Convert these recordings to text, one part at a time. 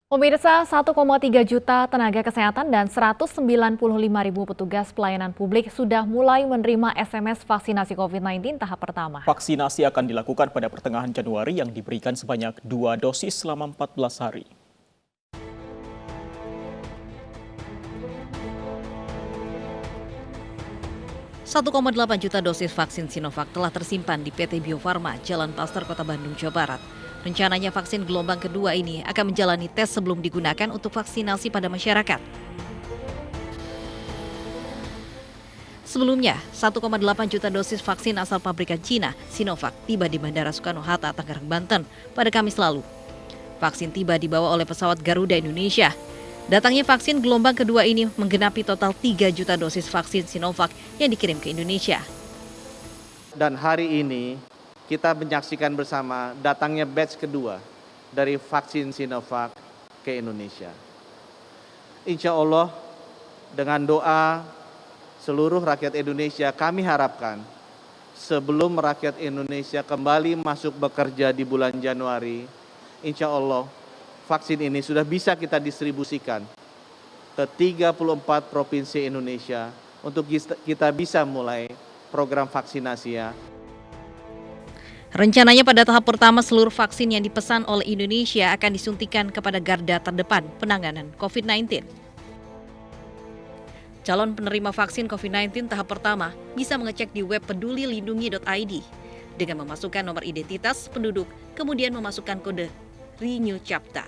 Pemirsa, 1,3 juta tenaga kesehatan dan 195.000 petugas pelayanan publik sudah mulai menerima SMS vaksinasi COVID-19 tahap pertama. Vaksinasi akan dilakukan pada pertengahan Januari yang diberikan sebanyak 2 dosis selama 14 hari. $1,8 juta dosis vaksin Sinovac telah tersimpan di PT Bio Farma, Jalan Pasteur, Kota Bandung, Jawa Barat. Rencananya vaksin gelombang kedua ini akan menjalani tes sebelum digunakan untuk vaksinasi pada masyarakat. Sebelumnya, 1,8 juta dosis vaksin asal pabrikan Cina, Sinovac, tiba di Bandara Soekarno-Hatta, Tangerang, Banten pada Kamis lalu. Vaksin tiba dibawa oleh pesawat Garuda Indonesia. Datangnya vaksin gelombang kedua ini menggenapi total 3 juta dosis vaksin Sinovac yang dikirim ke Indonesia. Dan hari ini kita menyaksikan bersama datangnya batch kedua dari vaksin Sinovac ke Indonesia. Insya Allah dengan doa seluruh rakyat Indonesia, kami harapkan sebelum rakyat Indonesia kembali masuk bekerja di bulan Januari, insya Allah vaksin ini sudah bisa kita distribusikan ke 34 provinsi Indonesia untuk kita bisa mulai program vaksinasi ya. Rencananya pada tahap pertama seluruh vaksin yang dipesan oleh Indonesia akan disuntikan kepada garda terdepan penanganan COVID-19. Calon penerima vaksin COVID-19 tahap pertama bisa mengecek di web pedulilindungi.id dengan memasukkan nomor identitas penduduk, kemudian memasukkan kode Renew Capta.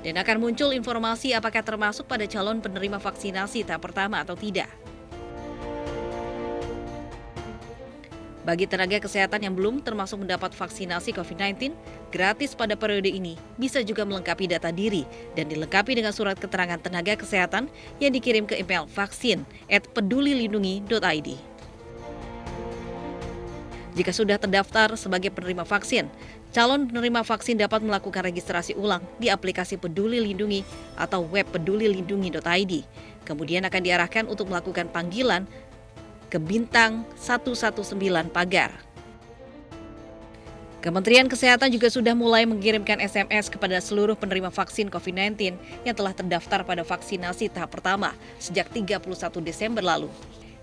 Dan akan muncul informasi apakah termasuk pada calon penerima vaksinasi tahap pertama atau tidak. Bagi tenaga kesehatan yang belum termasuk mendapat vaksinasi COVID-19, gratis pada periode ini bisa juga melengkapi data diri dan dilengkapi dengan surat keterangan tenaga kesehatan yang dikirim ke email vaksin@pedulilindungi.id. Jika sudah terdaftar sebagai penerima vaksin, calon penerima vaksin dapat melakukan registrasi ulang di aplikasi Peduli Lindungi atau web pedulilindungi.id. Kemudian akan diarahkan untuk melakukan panggilan ke bintang 119 pagar. Kementerian Kesehatan juga sudah mulai mengirimkan SMS kepada seluruh penerima vaksin COVID-19 yang telah terdaftar pada vaksinasi tahap pertama sejak 31 Desember lalu.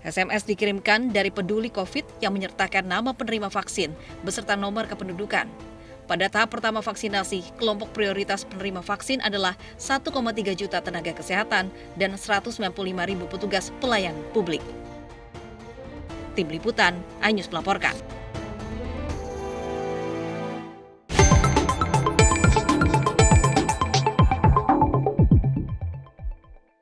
SMS dikirimkan dari Peduli COVID yang menyertakan nama penerima vaksin beserta nomor kependudukan. Pada tahap pertama vaksinasi, kelompok prioritas penerima vaksin adalah 1,3 juta tenaga kesehatan dan 195.000 petugas pelayanan publik. Tim Liputan, iNews melaporkan.